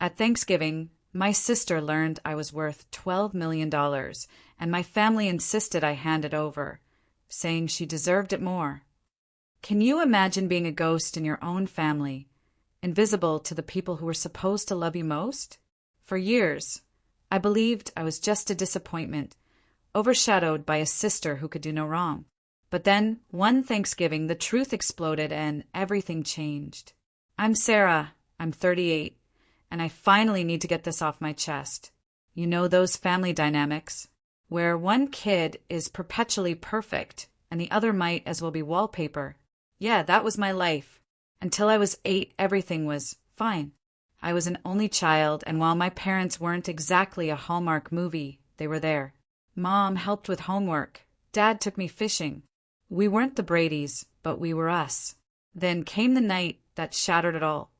At Thanksgiving, my sister learned I was worth $12 million, and my family insisted I hand it over, saying she deserved it more. Can you imagine being a ghost in your own family, invisible to the people who were supposed to love you most? For years, I believed I was just a disappointment, overshadowed by a sister who could do no wrong. But then, one Thanksgiving, the truth exploded and everything changed. I'm Sarah, I'm 38, and I finally need to get this off my chest. You know those family dynamics, where one kid is perpetually perfect and the other might as well be wallpaper. Yeah, that was my life. Until I was 8, everything was fine. I was an only child, and while my parents weren't exactly a Hallmark movie, they were there. Mom helped with homework. Dad took me fishing. We weren't the Bradys, but we were us. Then came the night that shattered it all.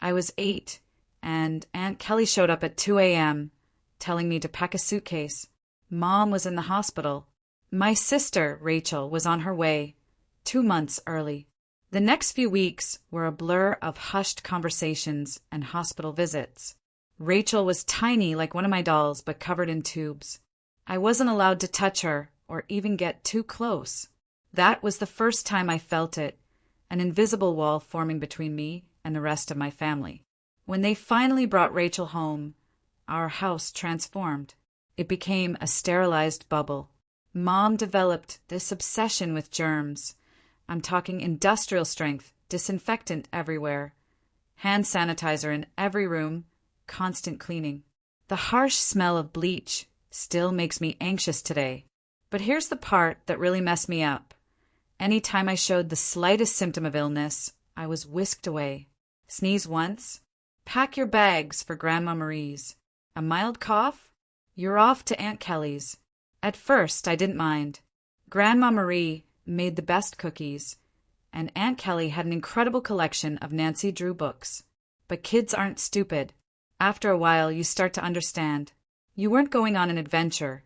I was 8, and Aunt Kelly showed up at 2 a.m., telling me to pack a suitcase. Mom was in the hospital. My sister, Rachel, was on her way, 2 months early. The next few weeks were a blur of hushed conversations and hospital visits. Rachel was tiny like one of my dolls, but covered in tubes. I wasn't allowed to touch her or even get too close. That was the first time I felt it, an invisible wall forming between me and the rest of my family. When they finally brought Rachel home, our house transformed. It became a sterilized bubble. Mom developed this obsession with germs. I'm talking industrial strength, disinfectant everywhere, hand sanitizer in every room, constant cleaning. The harsh smell of bleach still makes me anxious today. But here's the part that really messed me up. Anytime I showed the slightest symptom of illness, I was whisked away. Sneeze once? Pack your bags for Grandma Marie's. A mild cough? You're off to Aunt Kelly's. At first, I didn't mind. Grandma Marie made the best cookies, and Aunt Kelly had an incredible collection of Nancy Drew books. But kids aren't stupid. After a while, you start to understand. You weren't going on an adventure.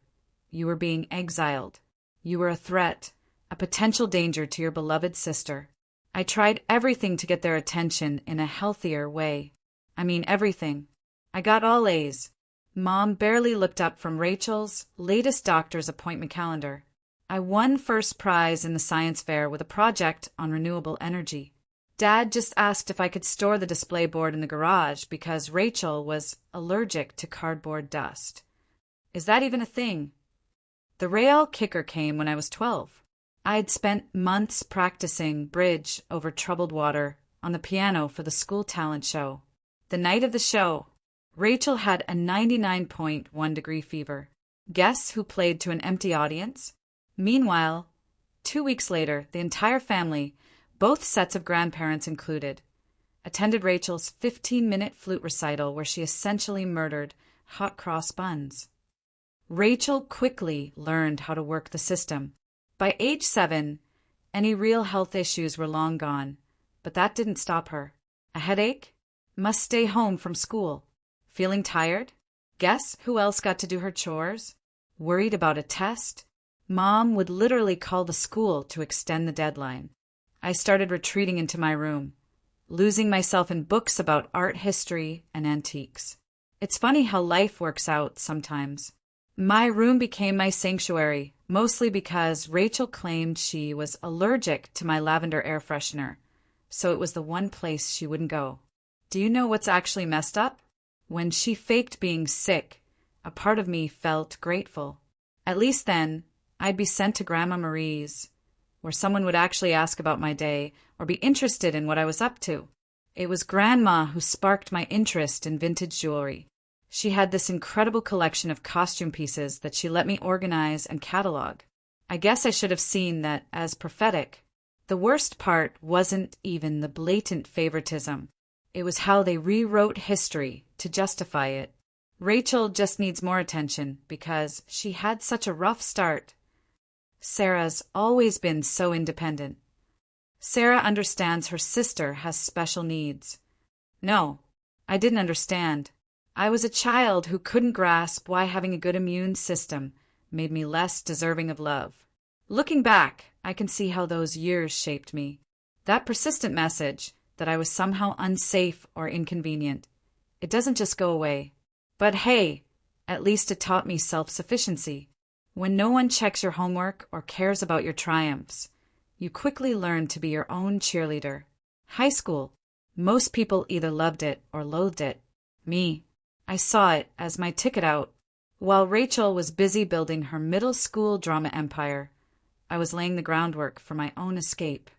You were being exiled. You were a threat, a potential danger to your beloved sister. I tried everything to get their attention in a healthier way. I mean everything. I got all A's. Mom barely looked up from Rachel's latest doctor's appointment calendar. I won first prize in the science fair with a project on renewable energy. Dad just asked if I could store the display board in the garage because Rachel was allergic to cardboard dust. Is that even a thing? The real kicker came when I was 12. I had spent months practicing bridge over troubled water on the piano for the school talent show. The night of the show, Rachel had a 99.1-degree fever. Guess who played to an empty audience? Meanwhile, 2 weeks later, the entire family, both sets of grandparents included, attended Rachel's 15-minute flute recital where she essentially murdered hot cross buns. Rachel quickly learned how to work the system. By age 7, any real health issues were long gone, but that didn't stop her. A headache? Must stay home from school. Feeling tired? Guess who else got to do her chores? Worried about a test? Mom would literally call the school to extend the deadline. I started retreating into my room, losing myself in books about art history and antiques. It's funny how life works out sometimes. My room became my sanctuary, mostly because Rachel claimed she was allergic to my lavender air freshener, so it was the one place she wouldn't go. Do you know what's actually messed up? When she faked being sick, a part of me felt grateful. At least then, I'd be sent to Grandma Marie's, where someone would actually ask about my day or be interested in what I was up to. It was Grandma who sparked my interest in vintage jewelry. She had this incredible collection of costume pieces that she let me organize and catalog. I guess I should have seen that as prophetic. The worst part wasn't even the blatant favoritism. It was how they rewrote history to justify it. Rachel just needs more attention because she had such a rough start. Sarah's always been so independent. Sarah understands her sister has special needs. No, I didn't understand. I was a child who couldn't grasp why having a good immune system made me less deserving of love. Looking back, I can see how those years shaped me. That persistent message that I was somehow unsafe or inconvenient, It doesn't just go away. But hey, at least it taught me self-sufficiency. When no one checks your homework or cares about your triumphs, you quickly learn to be your own cheerleader. High school. Most people either loved it or loathed it. Me, I saw it as my ticket out. While Rachel was busy building her middle school drama empire, I was laying the groundwork for my own escape.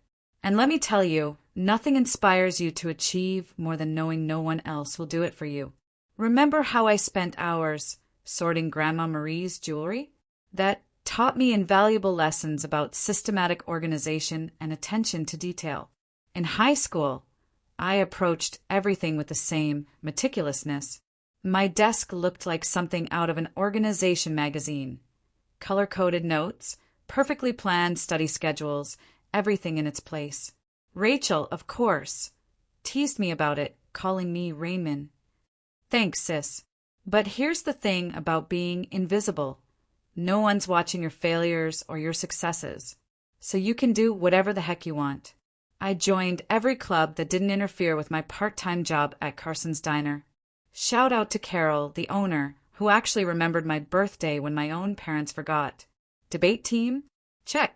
And let me tell you, nothing inspires you to achieve more than knowing no one else will do it for you. Remember how I spent hours sorting Grandma Marie's jewelry? That taught me invaluable lessons about systematic organization and attention to detail. In high school, I approached everything with the same meticulousness. My desk looked like something out of an organization magazine. Color-coded notes, perfectly planned study schedules, everything in its place. Rachel, of course, teased me about it, calling me Raymond. Thanks, sis. But here's the thing about being invisible. No one's watching your failures or your successes, so you can do whatever the heck you want. I joined every club that didn't interfere with my part-time job at Carson's Diner. Shout out to Carol, the owner, who actually remembered my birthday when my own parents forgot. Debate team? Check.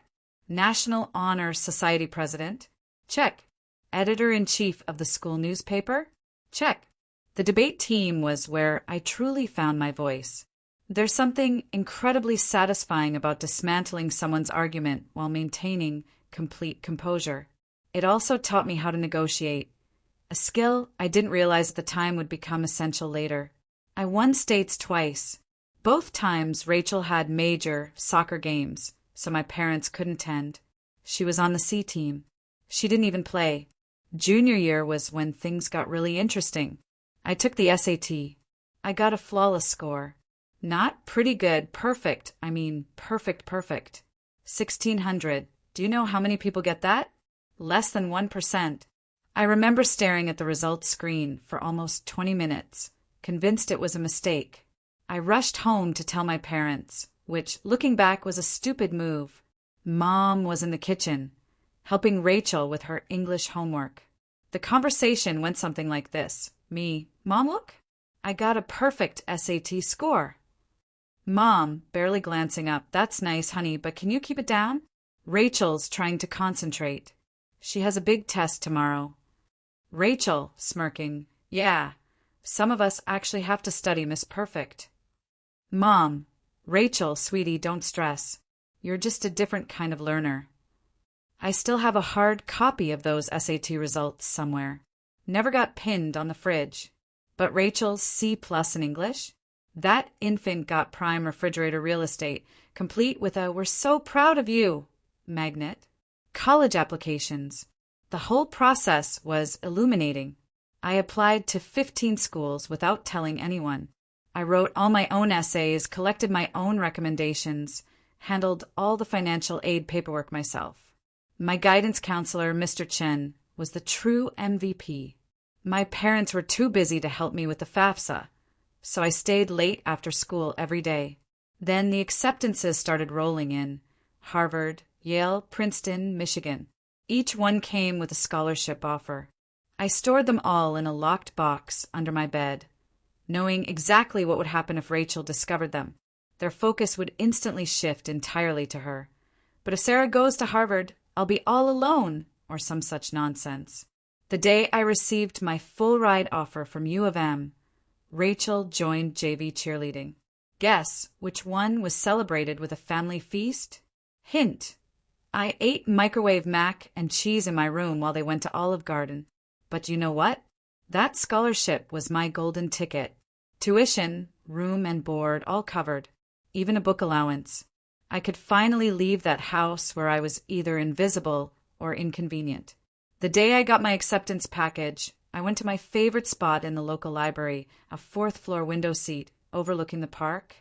National Honor Society president? Check. Editor-in-chief of the school newspaper? Check. The debate team was where I truly found my voice. There's something incredibly satisfying about dismantling someone's argument while maintaining complete composure. It also taught me how to negotiate, a skill I didn't realize at the time would become essential later. I won states twice. Both times Rachel had major soccer games, so my parents couldn't attend. She was on the C team. She didn't even play. Junior year was when things got really interesting. I took the SAT. I got a flawless score. Not pretty good, perfect. I mean, perfect. 1,600. Do you know how many people get that? Less than 1%. I remember staring at the results screen for almost 20 minutes, convinced it was a mistake. I rushed home to tell my parents, which, looking back, was a stupid move. Mom was in the kitchen, helping Rachel with her English homework. The conversation went something like this. Me, Mom, look, I got a perfect SAT score. Mom, barely glancing up, that's nice, honey, but can you keep it down? Rachel's trying to concentrate. She has a big test tomorrow. Rachel, smirking, yeah, some of us actually have to study Miss Perfect. Mom, Rachel, sweetie, don't stress. You're just a different kind of learner. I still have a hard copy of those SAT results somewhere. Never got pinned on the fridge. But Rachel's C+ in English? That infant got prime refrigerator real estate, complete with a "we're so proud of you" magnet. College applications. The whole process was illuminating. I applied to 15 schools without telling anyone. I wrote all my own essays, collected my own recommendations, handled all the financial aid paperwork myself. My guidance counselor, Mr. Chen, was the true MVP. My parents were too busy to help me with the FAFSA, so I stayed late after school every day. Then the acceptances started rolling in. Harvard, Yale, Princeton, Michigan. Each one came with a scholarship offer. I stored them all in a locked box under my bed, knowing exactly what would happen if Rachel discovered them. Their focus would instantly shift entirely to her. But if Sarah goes to Harvard, I'll be all alone, or some such nonsense. The day I received my full ride offer from U of M, Rachel joined JV cheerleading. Guess which one was celebrated with a family feast? Hint. I ate microwave mac and cheese in my room while they went to Olive Garden. But you know what? That scholarship was my golden ticket. Tuition, room and board, all covered. Even a book allowance. I could finally leave that house where I was either invisible or inconvenient. The day I got my acceptance package, I went to my favorite spot in the local library, a fourth-floor window seat overlooking the park,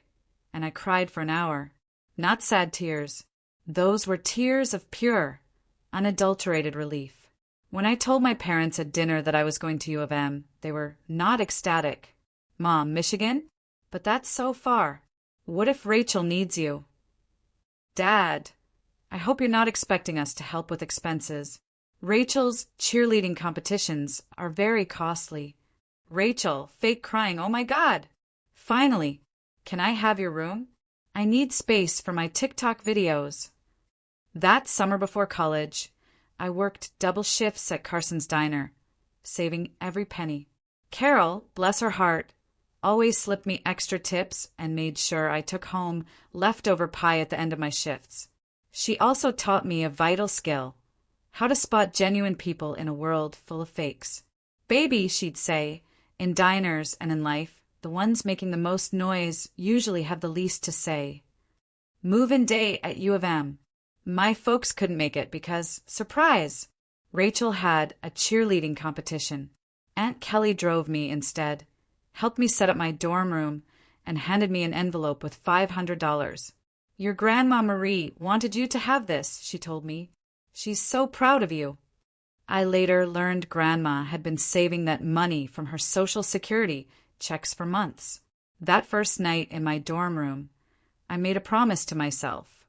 and I cried for an hour. Not sad tears. Those were tears of pure, unadulterated relief. When I told my parents at dinner that I was going to U of M, they were not ecstatic. Mom, Michigan? But that's so far. What if Rachel needs you? Dad, I hope you're not expecting us to help with expenses. Rachel's cheerleading competitions are very costly. Rachel, fake crying, oh my God. Finally, can I have your room? I need space for my TikTok videos. That summer before college, I worked double shifts at Carson's Diner, saving every penny. Carol, bless her heart, always slipped me extra tips and made sure I took home leftover pie at the end of my shifts. She also taught me a vital skill: how to spot genuine people in a world full of fakes. Baby, she'd say, in diners and in life, the ones making the most noise usually have the least to say. Move-in day at U of M. My folks couldn't make it because, surprise, Rachel had a cheerleading competition. Aunt Kelly drove me instead, helped me set up my dorm room, and handed me an envelope with $500. Your Grandma Marie wanted you to have this, she told me. She's so proud of you. I later learned Grandma had been saving that money from her Social Security checks for months. That first night in my dorm room, I made a promise to myself.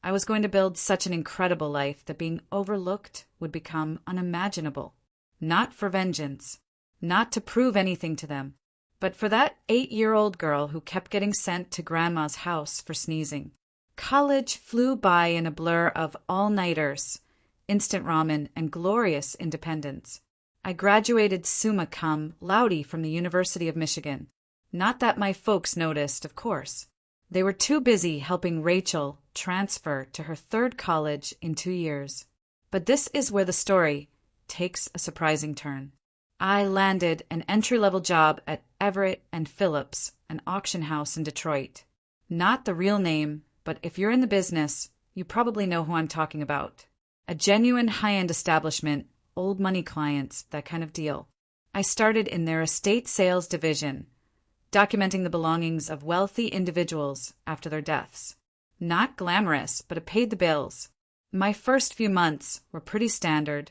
I was going to build such an incredible life that being overlooked would become unimaginable. Not for vengeance, not to prove anything to them, but for that 8-year-old girl who kept getting sent to Grandma's house for sneezing. College flew by in a blur of all-nighters, instant ramen, and glorious independence. I graduated summa cum laude from the University of Michigan. Not that my folks noticed, of course. They were too busy helping Rachel transfer to her third college in 2 years. But this is where the story takes a surprising turn. I landed an entry-level job at Everett and Phillips, an auction house in Detroit. Not the real name, but if you're in the business, you probably know who I'm talking about. A genuine high-end establishment, old money clients, that kind of deal. I started in their estate sales division, documenting the belongings of wealthy individuals after their deaths. Not glamorous, but it paid the bills. My first few months were pretty standard,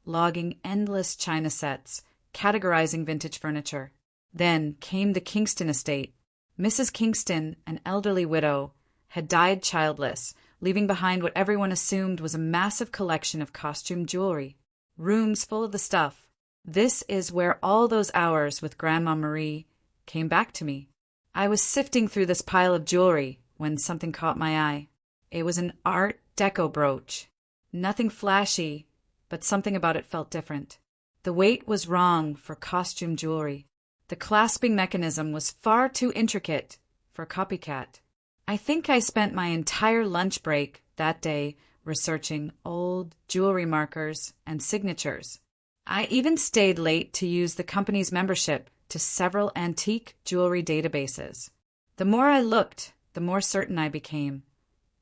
logging endless china sets, categorizing vintage furniture. Then came the Kingston estate. Mrs. Kingston, an elderly widow, had died childless, leaving behind what everyone assumed was a massive collection of costume jewelry. Rooms full of the stuff. This is where all those hours with Grandma Marie came back to me. I was sifting through this pile of jewelry when something caught my eye. It was an Art Deco brooch. Nothing flashy, but something about it felt different. The weight was wrong for costume jewelry. The clasping mechanism was far too intricate for a copycat. I think I spent my entire lunch break that day researching old jewelry markers and signatures. I even stayed late to use the company's membership to several antique jewelry databases. The more I looked, the more certain I became.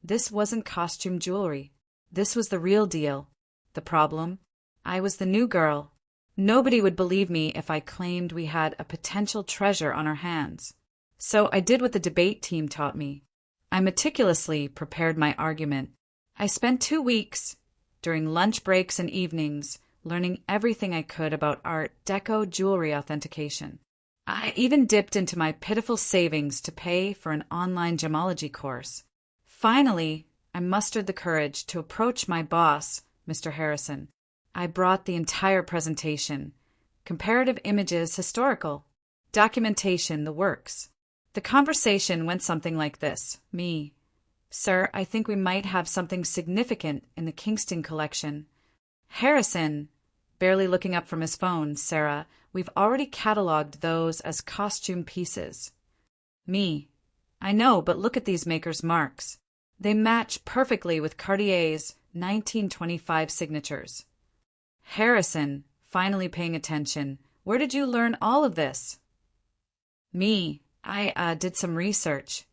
This wasn't costume jewelry. This was the real deal. The problem? I was the new girl. Nobody would believe me if I claimed we had a potential treasure on our hands. So I did what the debate team taught me. I meticulously prepared my argument. I spent 2 weeks, during lunch breaks and evenings, learning everything I could about Art Deco jewelry authentication. I even dipped into my pitiful savings to pay for an online gemology course. Finally, I mustered the courage to approach my boss, Mr. Harrison. I brought the entire presentation. Comparative images, historical. Documentation, the works. The conversation went something like this. Me: Sir, I think we might have something significant in the Kingston collection. Harrison, barely looking up from his phone. Sarah, we've already cataloged those as costume pieces. Me: I know, but look at these makers' marks. They match perfectly with Cartier's 1925 signatures. Harrison, finally paying attention. Where did you learn all of this? Me: I did some research.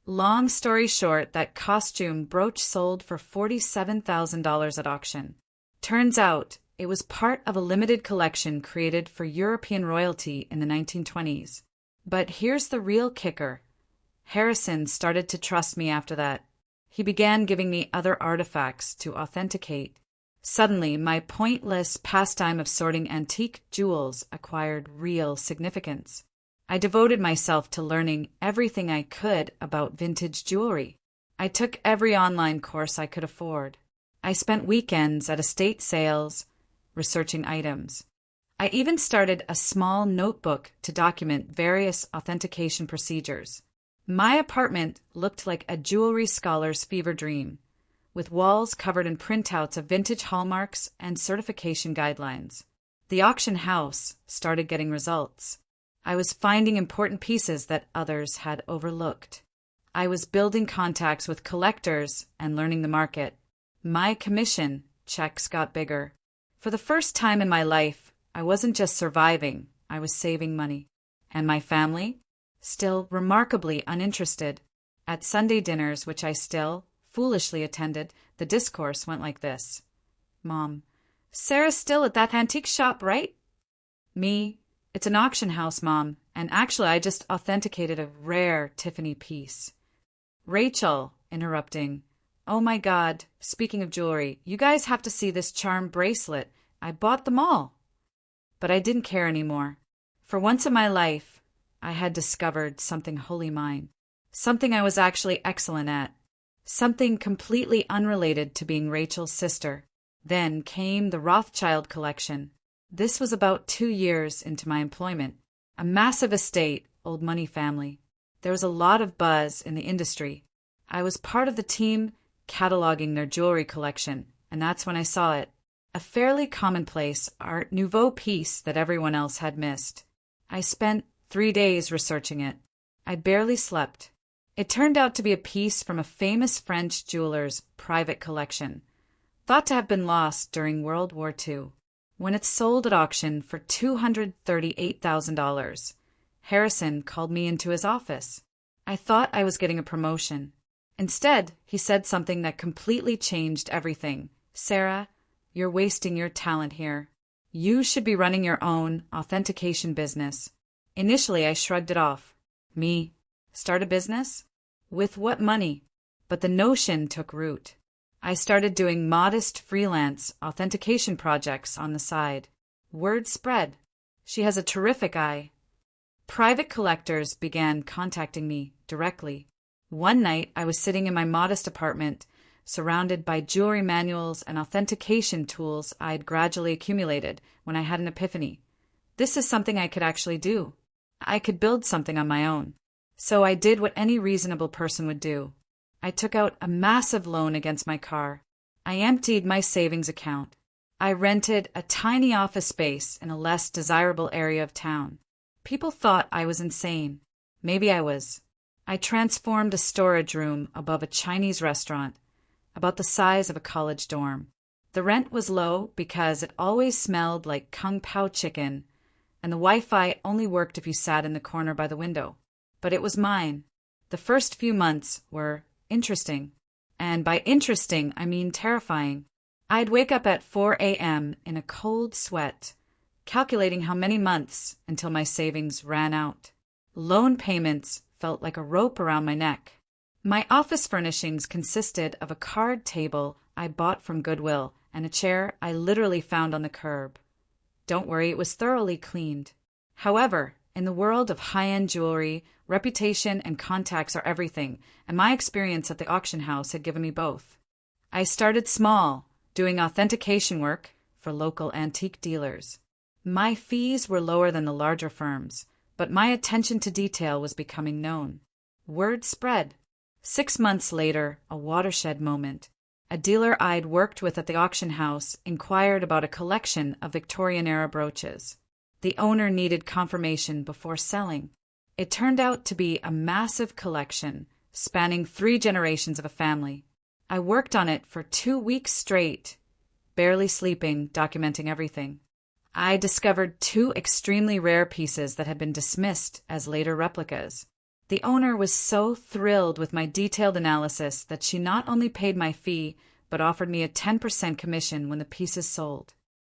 Long story short, that costume brooch sold for $47,000 at auction. Turns out it was part of a limited collection created for European royalty in the 1920s. But here's the real kicker. Harrison started to trust me after that. He began giving me other artifacts to authenticate. Suddenly, my pointless pastime of sorting antique jewels acquired real significance. I devoted myself to learning everything I could about vintage jewelry. I took every online course I could afford. I spent weekends at estate sales, researching items. I even started a small notebook to document various authentication procedures. My apartment looked like a jewelry scholar's fever dream, with walls covered in printouts of vintage hallmarks and certification guidelines. The auction house started getting results. I was finding important pieces that others had overlooked. I was building contacts with collectors and learning the market. My commission checks got bigger. For the first time in my life, I wasn't just surviving, I was saving money. And my family? Still remarkably uninterested. At Sunday dinners, which I still foolishly attended, the discourse went like this. Mom, Sarah's still at that antique shop, right? Me, it's an auction house, Mom, and actually I just authenticated a rare Tiffany piece. Rachel, interrupting, oh my God, speaking of jewelry, you guys have to see this charm bracelet. I bought them all. But I didn't care anymore. For once in my life, I had discovered something wholly mine. Something I was actually excellent at. Something completely unrelated to being Rachel's sister. Then came the Rothschild collection. This was about 2 years into my employment. A massive estate, old money family. There was a lot of buzz in the industry. I was part of the team cataloging their jewelry collection, and that's when I saw it. A fairly commonplace Art Nouveau piece that everyone else had missed. I spent 3 days researching it. I barely slept. It turned out to be a piece from a famous French jeweler's private collection, thought to have been lost during World War II. When it sold at auction for $238,000, Harrison called me into his office. I thought I was getting a promotion. Instead, he said something that completely changed everything. Sarah, you're wasting your talent here. You should be running your own authentication business. Initially, I shrugged it off. Me? Start a business? With what money? But the notion took root. I started doing modest freelance authentication projects on the side. Word spread. She has a terrific eye. Private collectors began contacting me directly. One night, I was sitting in my modest apartment, surrounded by jewelry manuals and authentication tools I'd gradually accumulated, when I had an epiphany. This is something I could actually do. I could build something on my own. So I did what any reasonable person would do. I took out a massive loan against my car. I emptied my savings account. I rented a tiny office space in a less desirable area of town. People thought I was insane. Maybe I was. I transformed a storage room above a Chinese restaurant, about the size of a college dorm. The rent was low because it always smelled like Kung Pao chicken, and the Wi-Fi only worked if you sat in the corner by the window. But it was mine. The first few months were interesting. And by interesting, I mean terrifying. I'd wake up at 4 a.m. in a cold sweat, calculating how many months until my savings ran out. Loan payments felt like a rope around my neck. My office furnishings consisted of a card table I bought from Goodwill and a chair I literally found on the curb. Don't worry, it was thoroughly cleaned. However, in the world of high-end jewelry, reputation and contacts are everything, and my experience at the auction house had given me both. I started small, doing authentication work for local antique dealers. My fees were lower than the larger firms, but my attention to detail was becoming known. Word spread. 6 months later, a watershed moment. A dealer I'd worked with at the auction house inquired about a collection of Victorian-era brooches. The owner needed confirmation before selling. It turned out to be a massive collection, spanning 3 generations of a family. I worked on it for 2 weeks straight, barely sleeping, documenting everything. I discovered 2 extremely rare pieces that had been dismissed as later replicas. The owner was so thrilled with my detailed analysis that she not only paid my fee, but offered me a 10% commission when the pieces sold.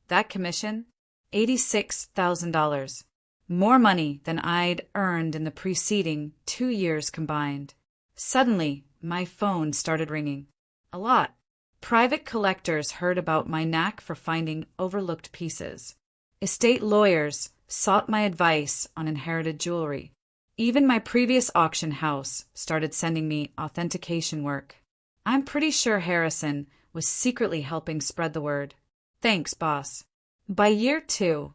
That commission? $86,000. More money than I'd earned in the preceding 2 years combined. Suddenly, my phone started ringing. A lot. Private collectors heard about my knack for finding overlooked pieces. Estate lawyers sought my advice on inherited jewelry. Even my previous auction house started sending me authentication work. I'm pretty sure Harrison was secretly helping spread the word. Thanks, boss. By year 2,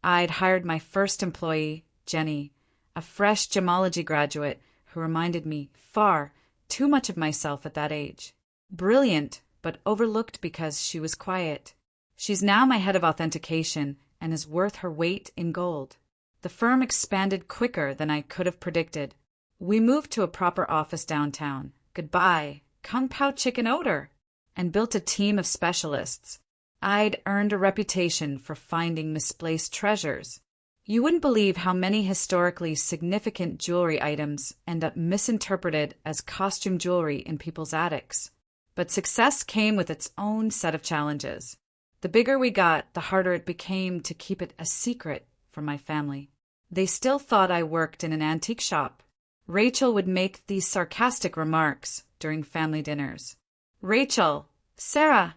I'd hired my first employee, Jenny, a fresh gemology graduate who reminded me far too much of myself at that age. Brilliant, but overlooked because she was quiet. She's now my head of authentication and is worth her weight in gold. The firm expanded quicker than I could have predicted. We moved to a proper office downtown. Goodbye, Kung Pao chicken odor. And built a team of specialists. I'd earned a reputation for finding misplaced treasures. You wouldn't believe how many historically significant jewelry items end up misinterpreted as costume jewelry in people's attics. But success came with its own set of challenges. The bigger we got, the harder it became to keep it a secret from my family. They still thought I worked in an antique shop. Rachel would make these sarcastic remarks during family dinners. "Rachel, Sarah,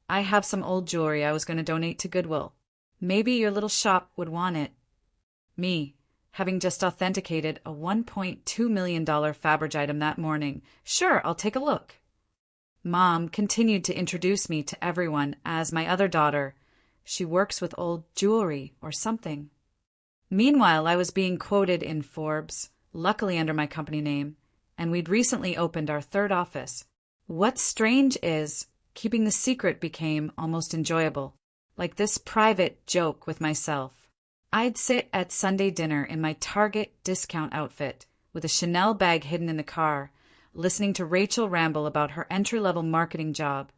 I have some old jewelry I was going to donate to Goodwill. Maybe your little shop would want it." Me, having just authenticated a $1.2 million Faberge item that morning. "Sure, I'll take a look." Mom continued to introduce me to everyone as my other daughter. She works with old jewelry or something. Meanwhile, I was being quoted in Forbes, luckily under my company name, and we'd recently opened our third office. What's strange is, keeping the secret became almost enjoyable, like this private joke with myself. I'd sit at Sunday dinner in my Target discount outfit, with a Chanel bag hidden in the car, listening to Rachel ramble about her entry-level marketing job,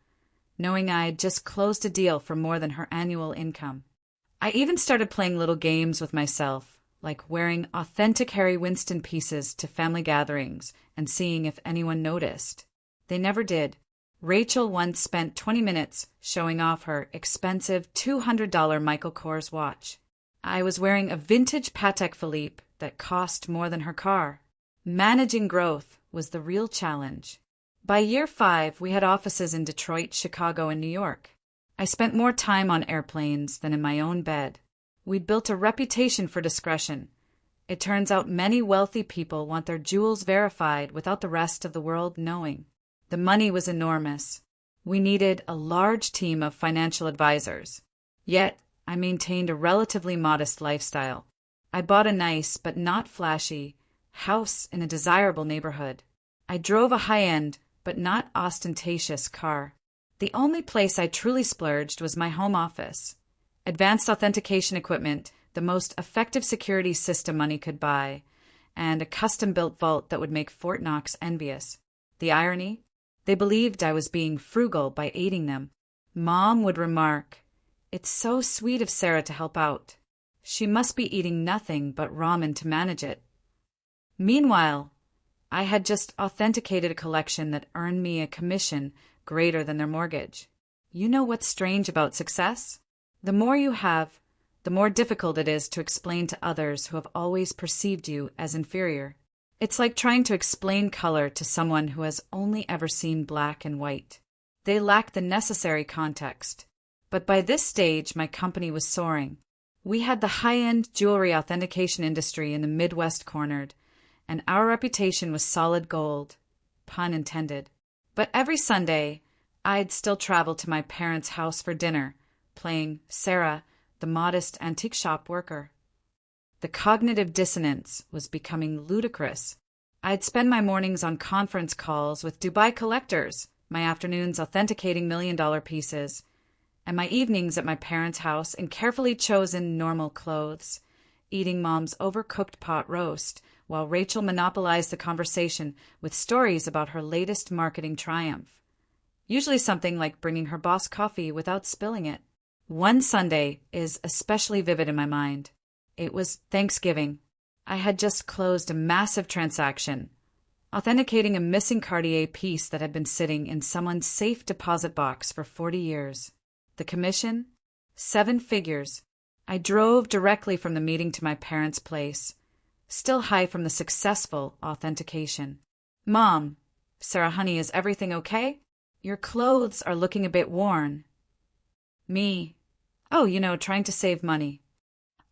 knowing I'd just closed a deal for more than her annual income. I even started playing little games with myself, like wearing authentic Harry Winston pieces to family gatherings and seeing if anyone noticed. They never did. Rachel once spent 20 minutes showing off her expensive $200 Michael Kors watch. I was wearing a vintage Patek Philippe that cost more than her car. Managing growth was the real challenge. By year 5, we had offices in Detroit, Chicago, and New York. I spent more time on airplanes than in my own bed. We'd built a reputation for discretion. It turns out many wealthy people want their jewels verified without the rest of the world knowing. The money was enormous. We needed a large team of financial advisors. Yet, I maintained a relatively modest lifestyle. I bought a nice, but not flashy, house in a desirable neighborhood. I drove a high-end, but not ostentatious car. The only place I truly splurged was my home office. Advanced authentication equipment, the most effective security system money could buy, and a custom-built vault that would make Fort Knox envious. The irony? They believed I was being frugal by aiding them. Mom would remark, "It's so sweet of Sarah to help out. She must be eating nothing but ramen to manage it." Meanwhile, I had just authenticated a collection that earned me a commission greater than their mortgage. You know what's strange about success? The more you have, the more difficult it is to explain to others who have always perceived you as inferior. It's like trying to explain color to someone who has only ever seen black and white. They lack the necessary context. But by this stage, my company was soaring. We had the high-end jewelry authentication industry in the Midwest cornered, and our reputation was solid gold, pun intended. But every Sunday, I'd still travel to my parents' house for dinner, playing Sarah, the modest antique shop worker. The cognitive dissonance was becoming ludicrous. I'd spend my mornings on conference calls with Dubai collectors, my afternoons authenticating million-dollar pieces, and my evenings at my parents' house in carefully chosen normal clothes, eating Mom's overcooked pot roast, while Rachel monopolized the conversation with stories about her latest marketing triumph. Usually something like bringing her boss coffee without spilling it. One Sunday is especially vivid in my mind. It was Thanksgiving. I had just closed a massive transaction, authenticating a missing Cartier piece that had been sitting in someone's safe deposit box for 40 years. The commission? 7 figures. I drove directly from the meeting to my parents' place, still high from the successful authentication. "Mom, Sarah, honey, is everything okay? Your clothes are looking a bit worn." Me, "Oh, trying to save money."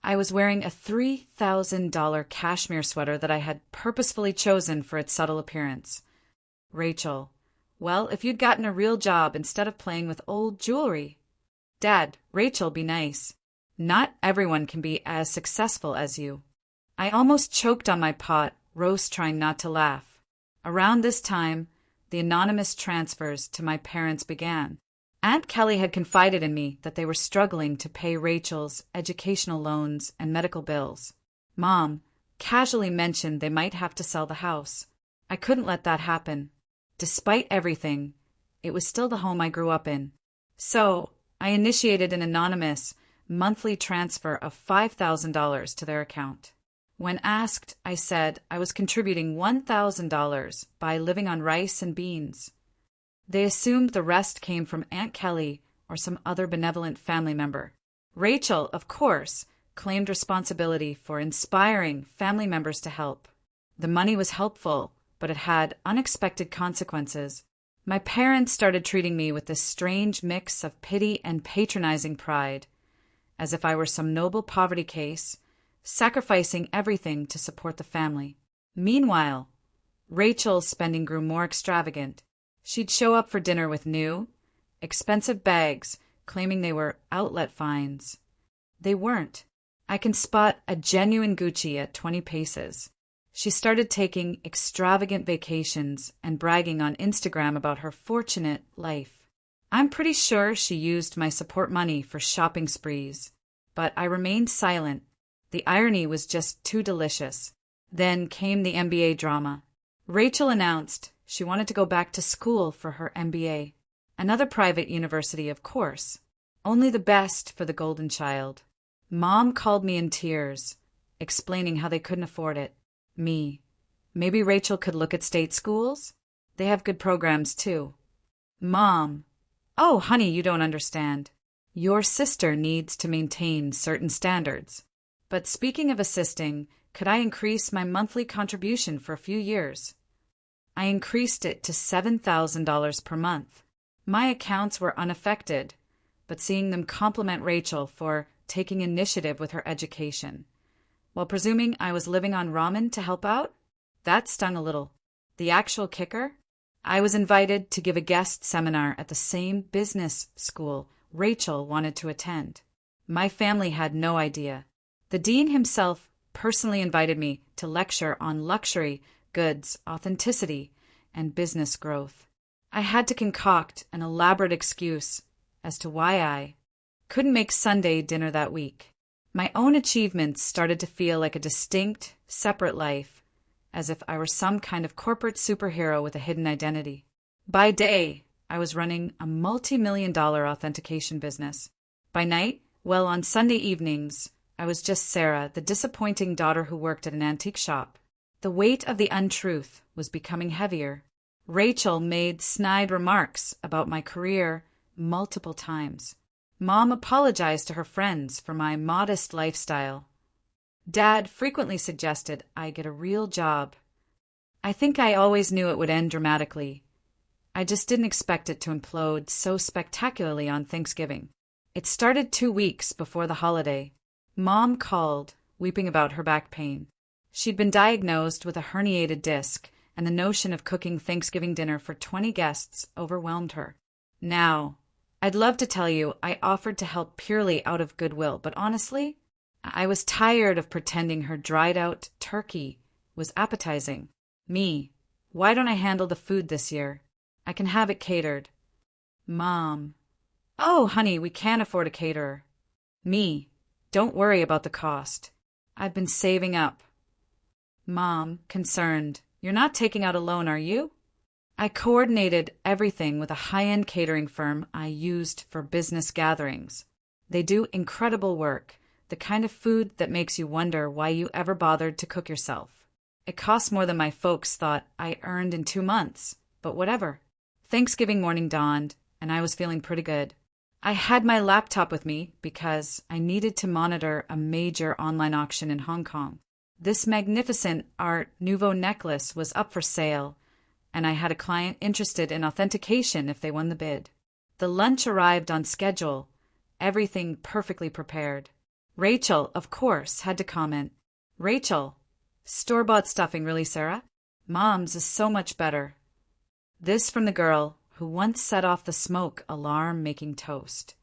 I was wearing a $3,000 cashmere sweater that I had purposefully chosen for its subtle appearance. Rachel, "Well, if you'd gotten a real job instead of playing with old jewelry." "Dad, Rachel, be nice. Not everyone can be as successful as you. I almost choked on my pot roast trying not to laugh. Around this time, the anonymous transfers to my parents began. Aunt Kelly had confided in me that they were struggling to pay Rachel's educational loans and medical bills. Mom casually mentioned they might have to sell the house. I couldn't let that happen. Despite everything, it was still the home I grew up in. So, I initiated an anonymous monthly transfer of $5,000 to their account. When asked, I said I was contributing $1,000 by living on rice and beans. They assumed the rest came from Aunt Kelly or some other benevolent family member. Rachel, of course, claimed responsibility for inspiring family members to help. The money was helpful, but it had unexpected consequences. My parents started treating me with this strange mix of pity and patronizing pride, as if I were some noble poverty case, sacrificing everything to support the family. Meanwhile, Rachel's spending grew more extravagant. She'd show up for dinner with new, expensive bags, claiming they were outlet finds. They weren't. I can spot a genuine Gucci at 20 paces. She started taking extravagant vacations and bragging on Instagram about her fortunate life. I'm pretty sure she used my support money for shopping sprees, but I remained silent. The irony was just too delicious. Then came the MBA drama. Rachel announced she wanted to go back to school for her MBA. Another private university, of course. Only the best for the golden child. Mom called me in tears, explaining how they couldn't afford it. Me. Maybe Rachel could look at state schools? They have good programs, too. Mom. Oh, honey, you don't understand. Your sister needs to maintain certain standards. But speaking of assisting, could I increase my monthly contribution for a few years? I increased it to $7,000 per month. My accounts were unaffected, but seeing them compliment Rachel for taking initiative with her education, while presuming I was living on ramen to help out, that stung a little. The actual kicker? I was invited to give a guest seminar at the same business school Rachel wanted to attend. My family had no idea. The dean himself personally invited me to lecture on luxury, goods, authenticity, and business growth. I had to concoct an elaborate excuse as to why I couldn't make Sunday dinner that week. My own achievements started to feel like a distinct, separate life, as if I were some kind of corporate superhero with a hidden identity. By day, I was running a multi-million-dollar authentication business. By night, well, on Sunday evenings, I was just Sarah, the disappointing daughter who worked at an antique shop. The weight of the untruth was becoming heavier. Rachel made snide remarks about my career multiple times. Mom apologized to her friends for my modest lifestyle. Dad frequently suggested I get a real job. I think I always knew it would end dramatically. I just didn't expect it to implode so spectacularly on Thanksgiving. It started 2 weeks before the holiday. Mom called, weeping about her back pain. She'd been diagnosed with a herniated disc, and the notion of cooking Thanksgiving dinner for 20 guests overwhelmed her. Now, I'd love to tell you I offered to help purely out of goodwill, but honestly, I was tired of pretending her dried-out turkey was appetizing. Me, why don't I handle the food this year? I can have it catered. Mom, oh, honey, we can't afford a caterer. Me, don't worry about the cost. I've been saving up. Mom, concerned, you're not taking out a loan, are you? I coordinated everything with a high-end catering firm I used for business gatherings. They do incredible work, the kind of food that makes you wonder why you ever bothered to cook yourself. It costs more than my folks thought I earned in 2 months, but whatever. Thanksgiving morning dawned, and I was feeling pretty good. I had my laptop with me because I needed to monitor a major online auction in Hong Kong. This magnificent Art Nouveau necklace was up for sale, and I had a client interested in authentication if they won the bid. The lunch arrived on schedule, everything perfectly prepared. Rachel, of course, had to comment. Rachel, store-bought stuffing, really, Sarah? Mom's is so much better. This from the girl who once set off the smoke alarm making toast.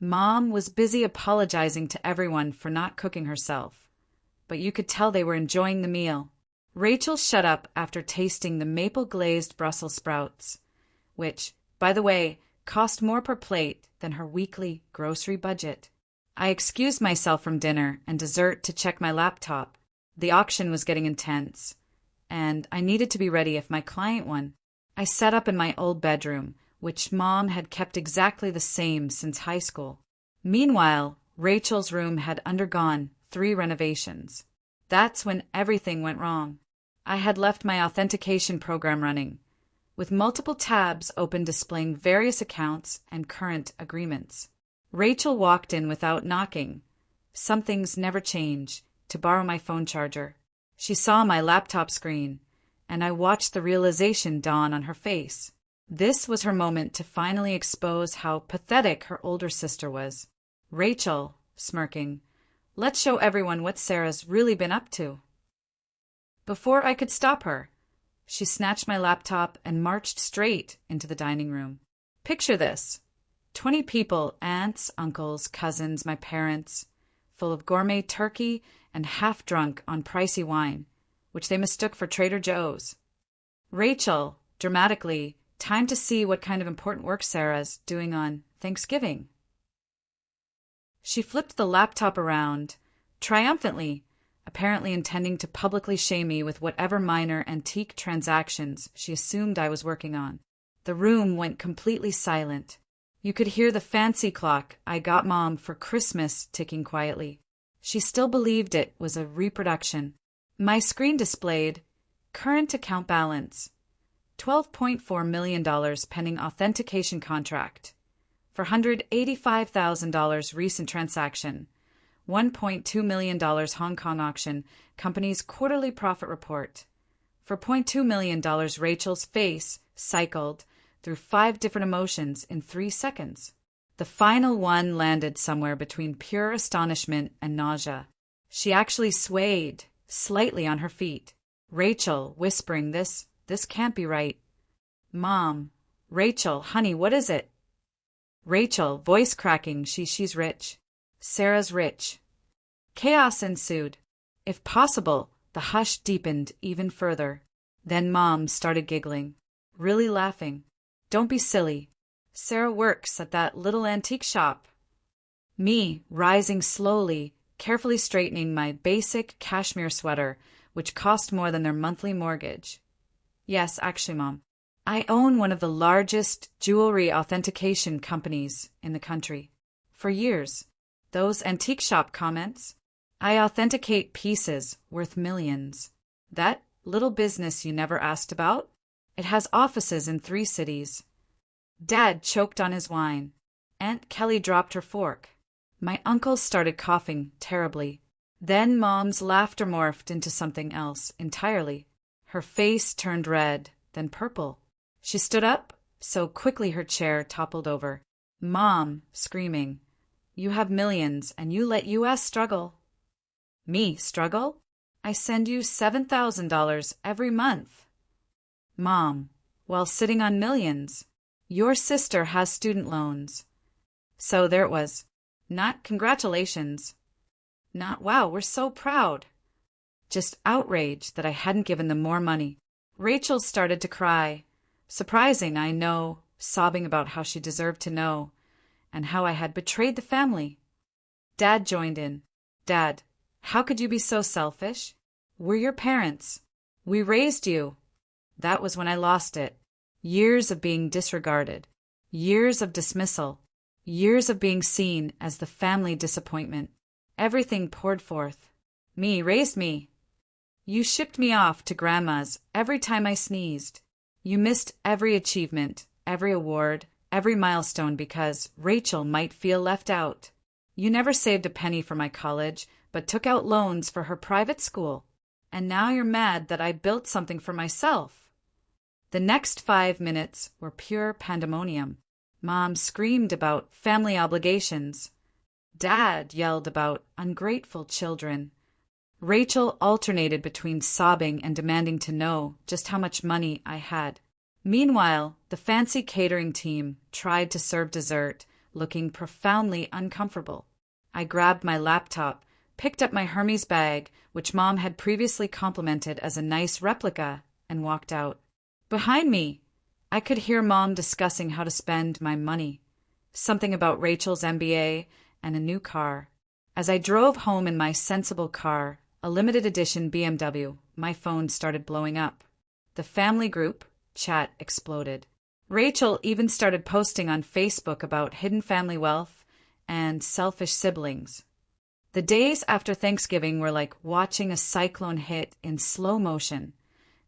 Mom was busy apologizing to everyone for not cooking herself, but you could tell they were enjoying the meal. Rachel shut up after tasting the maple-glazed Brussels sprouts, which, by the way, cost more per plate than her weekly grocery budget. I excused myself from dinner and dessert to check my laptop. The auction was getting intense, and I needed to be ready if my client won. I sat up in my old bedroom, which Mom had kept exactly the same since high school. Meanwhile, Rachel's room had undergone 3 renovations. That's when everything went wrong. I had left my authentication program running, with multiple tabs open displaying various accounts and current agreements. Rachel walked in without knocking. Some things never change, to borrow my phone charger. She saw my laptop screen, and I watched the realization dawn on her face. This was her moment to finally expose how pathetic her older sister was. Rachel, smirking, "Let's show everyone what Sarah's really been up to." Before I could stop her, she snatched my laptop and marched straight into the dining room. Picture this: 20 people, aunts, uncles, cousins, my parents, full of gourmet turkey and half-drunk on pricey wine, which they mistook for Trader Joe's. Rachel, dramatically, time to see what kind of important work Sarah's doing on Thanksgiving. She flipped the laptop around, triumphantly, apparently intending to publicly shame me with whatever minor antique transactions she assumed I was working on. The room went completely silent. You could hear the fancy clock I got Mom for Christmas ticking quietly. She still believed it was a reproduction. My screen displayed current account balance, $12.4 million pending authentication contract. For $185,000 recent transaction, $1.2 million Hong Kong auction, company's quarterly profit report. For $0.2 million, Rachel's face cycled through 5 different emotions in 3 seconds. The final one landed somewhere between pure astonishment and nausea. She actually swayed slightly on her feet. Rachel, whispering, this can't be right. Mom. Rachel, honey, what is it? Rachel, voice cracking, she's rich. Sarah's rich. Chaos ensued. If possible, the hush deepened even further. Then Mom started giggling, really laughing. Don't be silly. Sarah works at that little antique shop. Me, rising slowly, carefully straightening my basic cashmere sweater, which cost more than their monthly mortgage. Yes, actually, Mom, I own one of the largest jewelry authentication companies in the country. For years, those antique shop comments, I authenticate pieces worth millions. That little business you never asked about? It has offices in 3 cities. Dad choked on his wine. Aunt Kelly dropped her fork. My uncle started coughing terribly. Then Mom's laughter morphed into something else entirely. Her face turned red, then purple. She stood up, so quickly her chair toppled over. Mom, screaming, "You have millions, and you let US struggle." Me struggle? I send you $7,000 every month. Mom, while sitting on millions. Your sister has student loans. So there it was. Not congratulations. Not wow, we're so proud. Just outrage that I hadn't given them more money. Rachel started to cry. Surprising, I know, sobbing about how she deserved to know, and how I had betrayed the family. Dad joined in. Dad, how could you be so selfish? We're your parents. We raised you. That was when I lost it. Years of being disregarded. Years of dismissal. Years of being seen as the family disappointment. Everything poured forth. Me raised me. You shipped me off to Grandma's every time I sneezed. You missed every achievement, every award, every milestone because Rachel might feel left out. You never saved a penny for my college, but took out loans for her private school. And now you're mad that I built something for myself. The next 5 minutes were pure pandemonium. Mom screamed about family obligations. Dad yelled about ungrateful children. Rachel alternated between sobbing and demanding to know just how much money I had. Meanwhile, the fancy catering team tried to serve dessert, looking profoundly uncomfortable. I grabbed my laptop, picked up my Hermes bag, which Mom had previously complimented as a nice replica, and walked out. Behind me, I could hear Mom discussing how to spend my money. Something about Rachel's MBA and a new car. As I drove home in my sensible car, a limited edition BMW, my phone started blowing up. The family group chat exploded. Rachel even started posting on Facebook about hidden family wealth and selfish siblings. The days after Thanksgiving were like watching a cyclone hit in slow motion,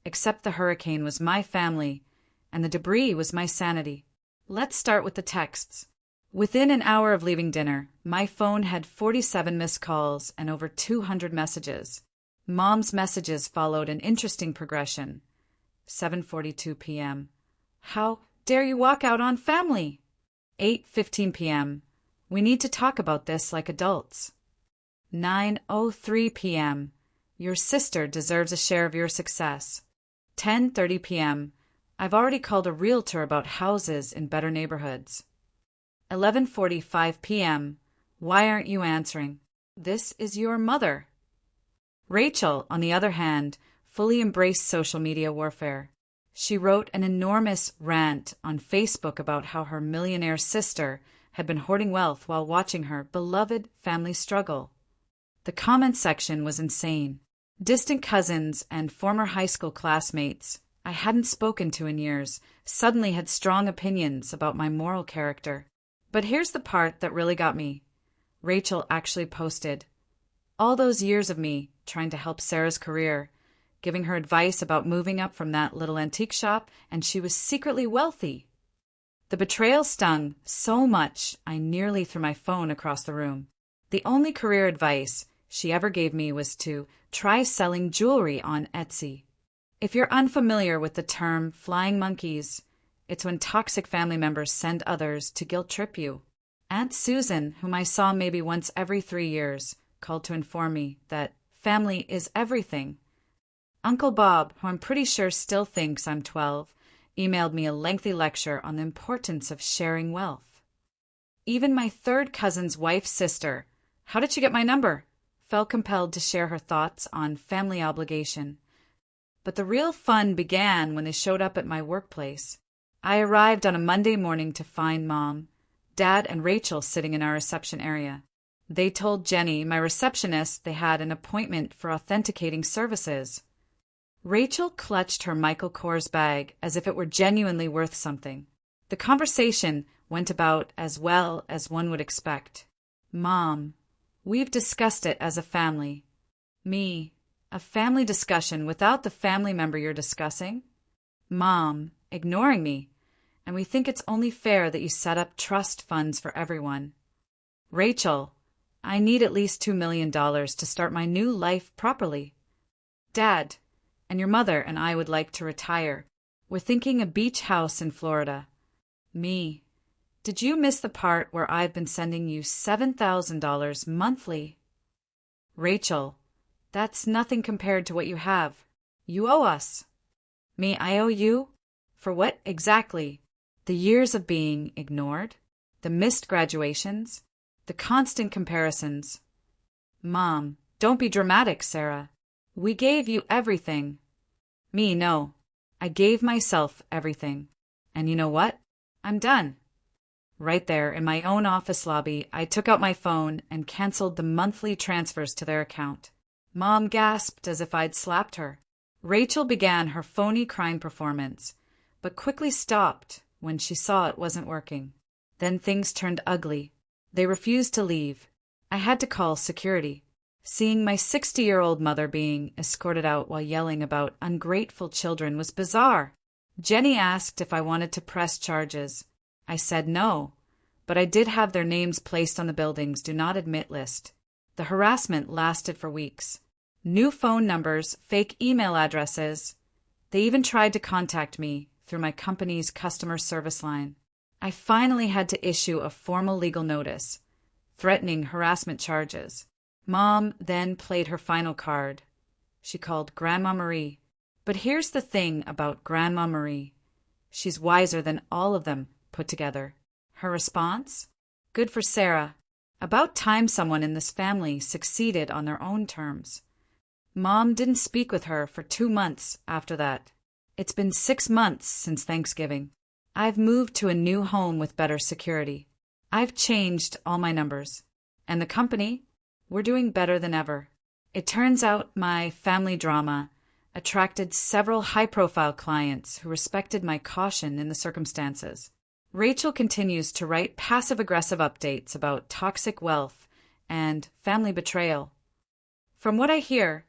except the hurricane was my family and the debris was my sanity. Let's start with the texts. Within an hour of leaving dinner, my phone had 47 missed calls and over 200 messages. Mom's messages followed an interesting progression. 7:42 p.m. How dare you walk out on family? 8:15 p.m. We need to talk about this like adults. 9:03 p.m. Your sister deserves a share of your success. 10:30 p.m. I've already called a realtor about houses in better neighborhoods. 11:45 p.m. Why aren't you answering? This is your mother. Rachel, on the other hand, fully embraced social media warfare. She wrote an enormous rant on Facebook about how her millionaire sister had been hoarding wealth while watching her beloved family struggle. The comment section was insane. Distant cousins and former high school classmates I hadn't spoken to in years suddenly had strong opinions about my moral character. But here's the part that really got me. Rachel actually posted, "All those years of me trying to help Sarah's career, giving her advice about moving up from that little antique shop, and she was secretly wealthy." The betrayal stung so much I nearly threw my phone across the room. The only career advice she ever gave me was to try selling jewelry on Etsy. If you're unfamiliar with the term flying monkeys, it's when toxic family members send others to guilt trip you. Aunt Susan, whom I saw maybe once every 3 years, called to inform me that family is everything. Uncle Bob, who I'm pretty sure still thinks I'm 12, emailed me a lengthy lecture on the importance of sharing wealth. Even my third cousin's wife's sister, how did she get my number? Felt compelled to share her thoughts on family obligation. But the real fun began when they showed up at my workplace. I arrived on a Monday morning to find Mom, Dad, and Rachel sitting in our reception area. They told Jenny, my receptionist, they had an appointment for authenticating services. Rachel clutched her Michael Kors bag as if it were genuinely worth something. The conversation went about as well as one would expect. Mom, we've discussed it as a family. Me, a family discussion without the family member you're discussing? Mom, ignoring me, and we think it's only fair that you set up trust funds for everyone. Rachel, I need at least $2 million to start my new life properly. Dad, and your mother and I would like to retire. We're thinking a beach house in Florida. Me, did you miss the part where I've been sending you $7,000 monthly? Rachel, that's nothing compared to what you have. You owe us. Me, I owe you? For what exactly? The years of being ignored? The missed graduations? The constant comparisons? Mom, don't be dramatic, Sarah. We gave you everything. Me, no. I gave myself everything. And you know what? I'm done. Right there, in my own office lobby, I took out my phone and canceled the monthly transfers to their account. Mom gasped as if I'd slapped her. Rachel began her phony crying performance, but quickly stopped when she saw it wasn't working. Then things turned ugly. They refused to leave. I had to call security. Seeing my 60-year-old mother being escorted out while yelling about ungrateful children was bizarre. Jenny asked if I wanted to press charges. I said no, but I did have their names placed on the building's do not admit list. The harassment lasted for weeks. New phone numbers, fake email addresses. They even tried to contact me through my company's customer service line. I finally had to issue a formal legal notice, threatening harassment charges. Mom then played her final card. She called Grandma Marie. But here's the thing about Grandma Marie. She's wiser than all of them put together. Her response? Good for Sarah. About time someone in this family succeeded on their own terms. Mom didn't speak with her for 2 months after that. It's been 6 months since Thanksgiving. I've moved to a new home with better security. I've changed all my numbers. And the company? We're doing better than ever. It turns out my family drama attracted several high-profile clients who respected my caution in the circumstances. Rachel continues to write passive-aggressive updates about toxic wealth and family betrayal. From what I hear,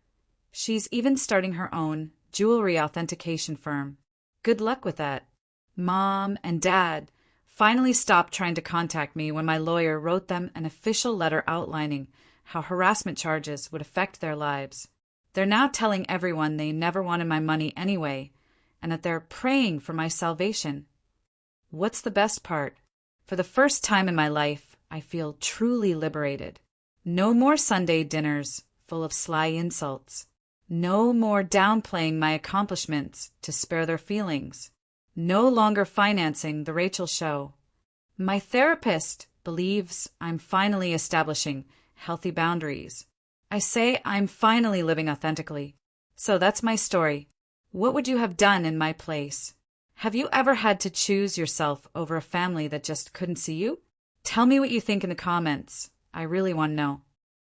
she's even starting her own jewelry authentication firm. Good luck with that. Mom and Dad finally stopped trying to contact me when my lawyer wrote them an official letter outlining how harassment charges would affect their lives. They're now telling everyone they never wanted my money anyway, and that they're praying for my salvation. What's the best part? For the first time in my life, I feel truly liberated. No more Sunday dinners full of sly insults. No more downplaying my accomplishments to spare their feelings. No longer financing the Rachel show. My therapist believes I'm finally establishing healthy boundaries. I say I'm finally living authentically. So that's my story. What would you have done in my place? Have you ever had to choose yourself over a family that just couldn't see you? Tell me what you think in the comments. I really want to know.